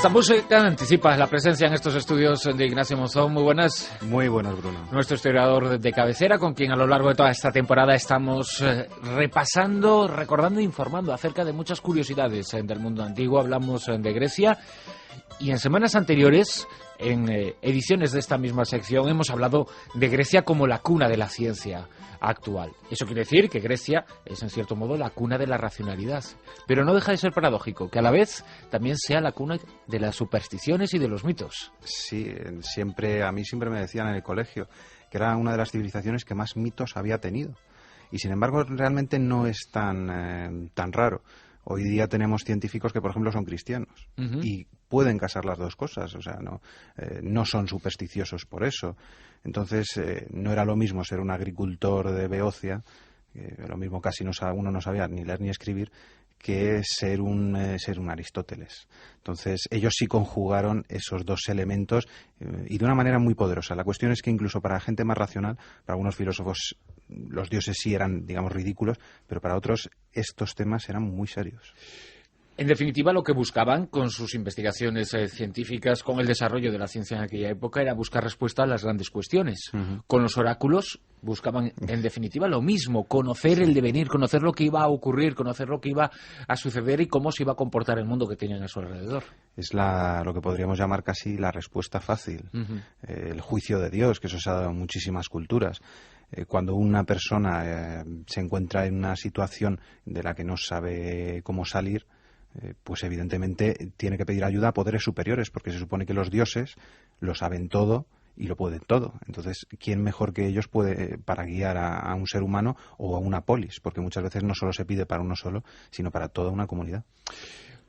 Esta música anticipa la presencia en estos estudios de Ignacio Monzón. Muy buenas. Muy buenas, Bruno. Nuestro historiador de cabecera, con quien a lo largo de toda esta temporada estamos repasando, recordando e informando acerca de muchas curiosidades del mundo antiguo. Hablamos de Grecia y en semanas anteriores, en ediciones de esta misma sección, hemos hablado de Grecia como la cuna de la ciencia actual. Eso quiere decir que Grecia es, en cierto modo, la cuna de la racionalidad. Pero no deja de ser paradójico que a la vez también sea la cuna de las supersticiones y de los mitos. Sí, a mí siempre me decían en el colegio que era una de las civilizaciones que más mitos había tenido. Y sin embargo, realmente no es tan raro. Hoy día tenemos científicos que, por ejemplo, son cristianos y pueden casar las dos cosas, o sea, no son supersticiosos por eso. Entonces, no era lo mismo ser un agricultor de Beocia, lo mismo casi uno no sabía ni leer ni escribir, que ser un Aristóteles. Entonces, ellos sí conjugaron esos dos elementos y de una manera muy poderosa. La cuestión es que incluso para gente más racional, para algunos filósofos, los dioses sí eran, digamos, ridículos, pero para otros estos temas eran muy serios. En definitiva, lo que buscaban con sus investigaciones científicas, con el desarrollo de la ciencia en aquella época, era buscar respuesta a las grandes cuestiones. Con los oráculos buscaban, en definitiva, lo mismo, conocer el devenir, conocer lo que iba a ocurrir, conocer lo que iba a suceder y cómo se iba a comportar el mundo que tenían a su alrededor. Es lo que podríamos llamar casi la respuesta fácil, el juicio de Dios, que eso se ha dado en muchísimas culturas. Cuando una persona se encuentra en una situación de la que no sabe cómo salir, pues evidentemente tiene que pedir ayuda a poderes superiores, porque se supone que los dioses lo saben todo y lo pueden todo. Entonces, ¿quién mejor que ellos puede para guiar a un ser humano o a una polis? Porque muchas veces no solo se pide para uno solo, sino para toda una comunidad.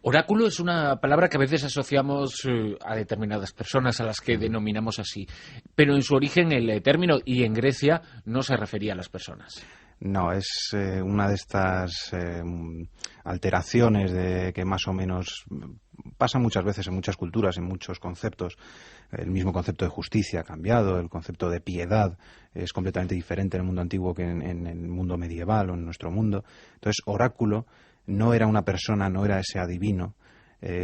Oráculo es una palabra que a veces asociamos a determinadas personas a las que denominamos así, pero en su origen el término, y en Grecia, no se refería a las personas. No, es una de estas alteraciones de que más o menos pasa muchas veces en muchas culturas, en muchos conceptos. El mismo concepto de justicia ha cambiado, el concepto de piedad es completamente diferente en el mundo antiguo que en el mundo medieval o en nuestro mundo. Entonces, oráculo no era una persona, no era ese adivino,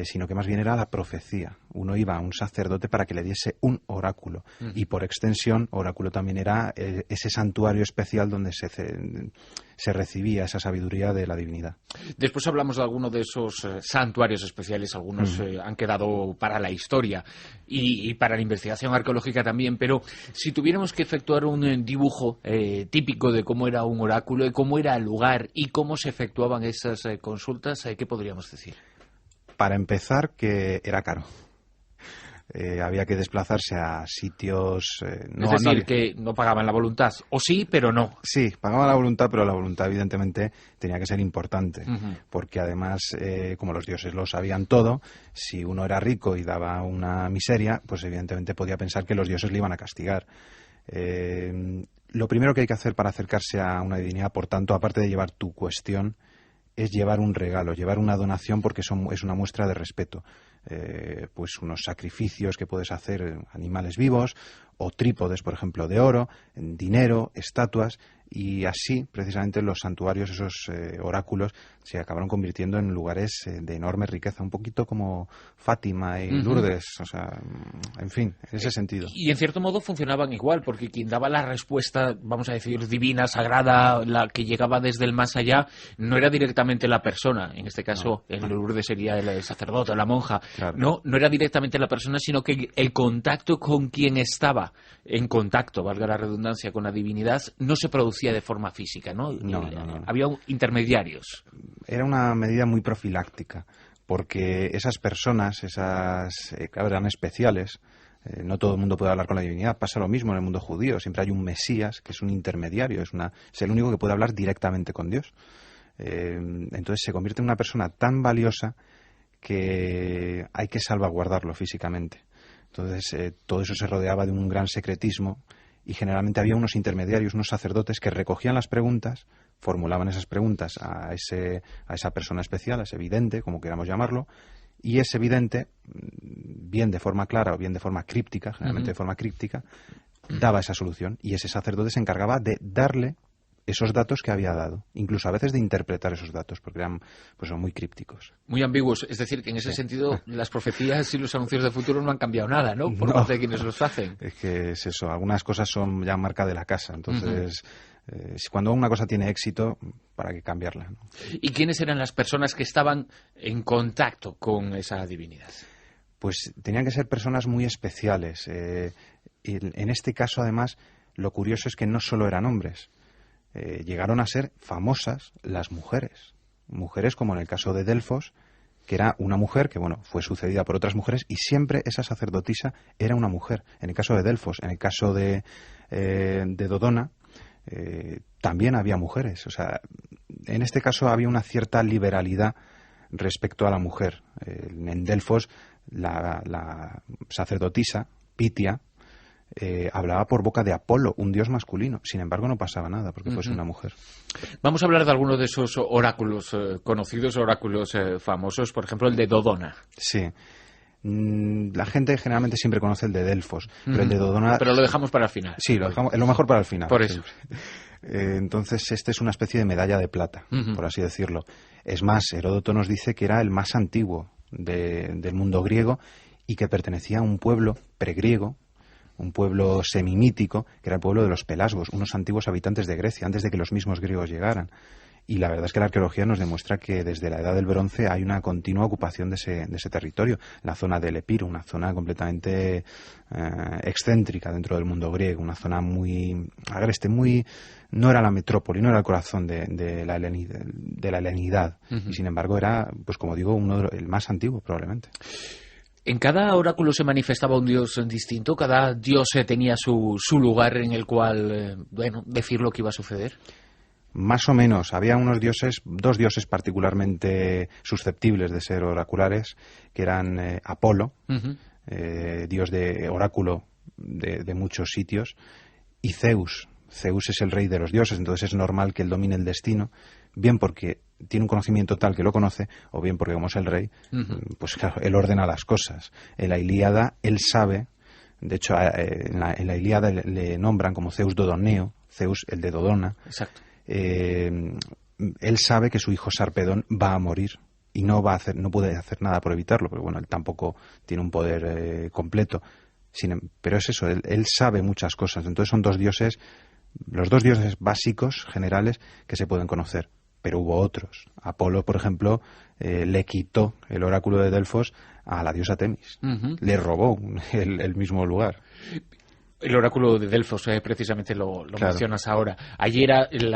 sino que más bien era la profecía. Uno iba a un sacerdote para que le diese un oráculo. Y por extensión, oráculo también era ese santuario especial donde se recibía esa sabiduría de la divinidad. Después hablamos de algunos de esos santuarios especiales, algunos han quedado para la historia y para la investigación arqueológica también, pero si tuviéramos que efectuar un dibujo típico de cómo era un oráculo y cómo era el lugar y cómo se efectuaban esas consultas, ¿qué podríamos decir? Para empezar, que era caro. Había que desplazarse a sitios... que no pagaban la voluntad. O sí, pero no. Sí, pagaban la voluntad, pero la voluntad evidentemente tenía que ser importante. Porque además, como los dioses lo sabían todo, si uno era rico y daba una miseria, pues evidentemente podía pensar que los dioses le iban a castigar. Lo primero que hay que hacer para acercarse a una divinidad, por tanto, aparte de llevar tu cuestión, es llevar un regalo, llevar una donación, porque es una muestra de respeto. Pues unos sacrificios que puedes hacer, animales vivos, o trípodes, por ejemplo, de oro, dinero, estatuas, y así, precisamente, los santuarios, esos oráculos, se acabaron convirtiendo en lugares de enorme riqueza, un poquito como Fátima y Lourdes, o sea, en fin, en ese sentido. Y en cierto modo funcionaban igual, porque quien daba la respuesta, vamos a decir, divina, sagrada, la que llegaba desde el más allá, no era directamente la persona, en este caso, en Lourdes sería el sacerdote, la monja, claro. No era directamente la persona, sino que el contacto con quien estaba en contacto, valga la redundancia, con la divinidad, no se producía de forma física, ¿no? No. Había intermediarios. Era una medida muy profiláctica, porque esas personas, claro, eran especiales. No todo el mundo puede hablar con la divinidad. Pasa lo mismo en el mundo judío. Siempre hay un Mesías, que es un intermediario, es el único que puede hablar directamente con Dios. Entonces se convierte en una persona tan valiosa que hay que salvaguardarlo físicamente. Entonces, todo eso se rodeaba de un gran secretismo y generalmente había unos intermediarios, unos sacerdotes que recogían las preguntas, formulaban esas preguntas a esa persona especial, a ese vidente, como queramos llamarlo, y ese vidente, bien de forma clara o bien de forma críptica, generalmente de forma críptica, daba esa solución y ese sacerdote se encargaba de darle esos datos que había dado, incluso a veces de interpretar esos datos, porque eran pues son muy crípticos. Muy ambiguos, es decir, que en ese sentido las profecías y los anuncios de futuro no han cambiado nada, ¿no? Por parte de quienes los hacen. Es que es eso, algunas cosas son ya marca de la casa, entonces cuando una cosa tiene éxito, ¿para qué cambiarla, ¿no? ¿Y quiénes eran las personas que estaban en contacto con esa divinidad? Pues tenían que ser personas muy especiales. En este caso, además, lo curioso es que no solo eran hombres. Llegaron a ser famosas las mujeres. Mujeres como en el caso de Delfos, que era una mujer que, bueno, fue sucedida por otras mujeres y siempre esa sacerdotisa era una mujer. En el caso de Delfos, en el caso de Dodona, también había mujeres. O sea, en este caso había una cierta liberalidad respecto a la mujer. En Delfos, la sacerdotisa, Pitia, hablaba por boca de Apolo, un dios masculino. Sin embargo, no pasaba nada porque fuese una mujer. Vamos a hablar de algunos de esos oráculos conocidos, oráculos famosos, por ejemplo, el de Dodona. Sí. La gente generalmente siempre conoce el de Delfos, pero el de Dodona... Pero lo dejamos para el final. Sí, lo dejamos, es lo mejor para el final. Por eso. Entonces, este es una especie de medalla de plata, por así decirlo. Es más, Heródoto nos dice que era el más antiguo del mundo griego y que pertenecía a un pueblo pregriego, un pueblo semimítico, que era el pueblo de los Pelasgos, unos antiguos habitantes de Grecia, antes de que los mismos griegos llegaran. Y la verdad es que la arqueología nos demuestra que desde la Edad del Bronce hay una continua ocupación de ese territorio, la zona del Epiro, una zona completamente excéntrica dentro del mundo griego, una zona muy agreste, no era la metrópoli, no era el corazón de la helenidad, y sin embargo era, pues como digo, el más antiguo probablemente. ¿En cada oráculo se manifestaba un dios distinto? ¿Cada dios tenía su lugar en el cual, decir lo que iba a suceder? Más o menos. Había dos dioses particularmente susceptibles de ser oraculares, que eran Apolo, dios de oráculo de muchos sitios, y Zeus. Zeus es el rey de los dioses, entonces es normal que él domine el destino, bien porque tiene un conocimiento tal que lo conoce, o bien porque como es el rey, pues claro, él ordena las cosas. En la Ilíada él sabe, de hecho en la Ilíada le nombran como Zeus Dodoneo, Zeus el de Dodona. Exacto. Él sabe que su hijo Sarpedón va a morir y no puede hacer nada por evitarlo, porque bueno, él tampoco tiene un poder completo. Pero es eso, él sabe muchas cosas. Entonces son los dos dioses básicos, generales, que se pueden conocer. Pero hubo otros. Apolo, por ejemplo, le quitó el oráculo de Delfos a la diosa Temis. Le robó el mismo lugar. El oráculo de Delfos, precisamente lo claro. Mencionas ahora. Allí era el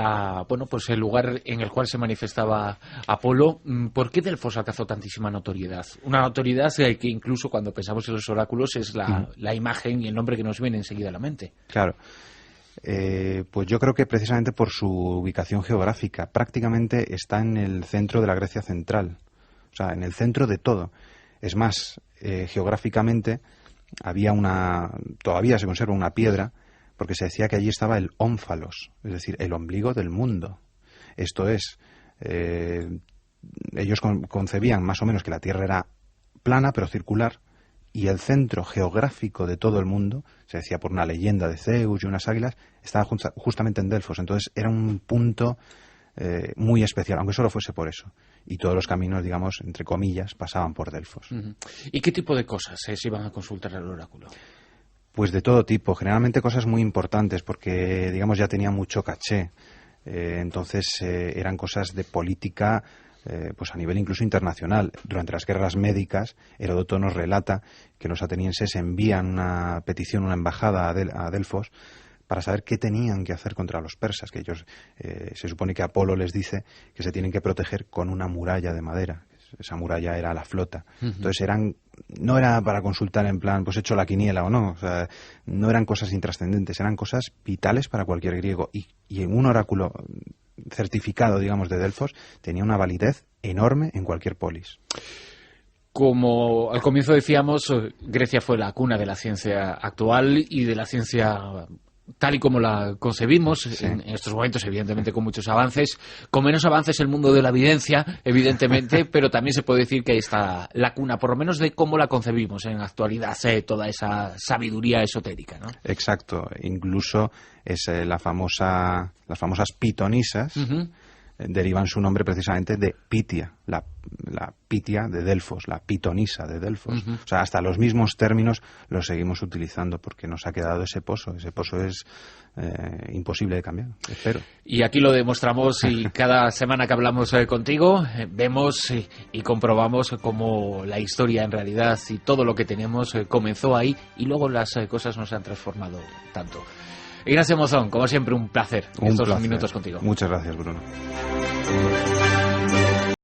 lugar en el cual se manifestaba Apolo. ¿Por qué Delfos alcanzó tantísima notoriedad? Una notoriedad que incluso cuando pensamos en los oráculos es la imagen y el nombre que nos viene enseguida a la mente. Claro. Pues yo creo que precisamente por su ubicación geográfica. Prácticamente está en el centro de la Grecia central. O sea, en el centro de todo. Es más, geográficamente todavía se conserva una piedra, porque se decía que allí estaba el ónfalos, es decir, el ombligo del mundo. Esto es, ellos concebían más o menos que la Tierra era plana pero circular, y el centro geográfico de todo el mundo, se decía por una leyenda de Zeus y unas águilas, estaba justamente en Delfos. Entonces era un punto muy especial, aunque solo fuese por eso. Y todos los caminos, digamos, entre comillas, pasaban por Delfos. ¿Y qué tipo de cosas se iban a consultar al oráculo? Pues de todo tipo, generalmente cosas muy importantes, porque, digamos, ya tenía mucho caché. Entonces eran cosas de política, pues a nivel incluso internacional. Durante las guerras médicas, Heródoto nos relata que los atenienses envían una petición, una embajada a Delfos, para saber qué tenían que hacer contra los persas, que ellos, se supone que Apolo les dice que se tienen que proteger con una muralla de madera. Esa muralla era la flota. Entonces no era para consultar en plan, pues he hecho la quiniela o no. O sea, no eran cosas intrascendentes, eran cosas vitales para cualquier griego. Y un oráculo certificado, digamos, de Delfos tenía una validez enorme en cualquier polis. Como al comienzo decíamos, Grecia fue la cuna de la ciencia actual y de la ciencia tal y como la concebimos, sí. en estos momentos, evidentemente con muchos avances, con menos avances el mundo de la evidencia, evidentemente, pero también se puede decir que ahí está la cuna, por lo menos de cómo la concebimos en la actualidad, toda esa sabiduría esotérica, ¿no? Exacto, incluso es las famosas pitonisas. Derivan su nombre precisamente de Pitia, la Pitia de Delfos, la pitonisa de Delfos. O sea, hasta los mismos términos los seguimos utilizando porque nos ha quedado ese pozo. Ese pozo es imposible de cambiar, espero. Y aquí lo demostramos y cada semana que hablamos contigo vemos y comprobamos cómo la historia en realidad y todo lo que tenemos comenzó ahí y luego las cosas nos han transformado tanto. Ignacio Mozón, como siempre, un placer estos minutos contigo. Muchas gracias, Bruno.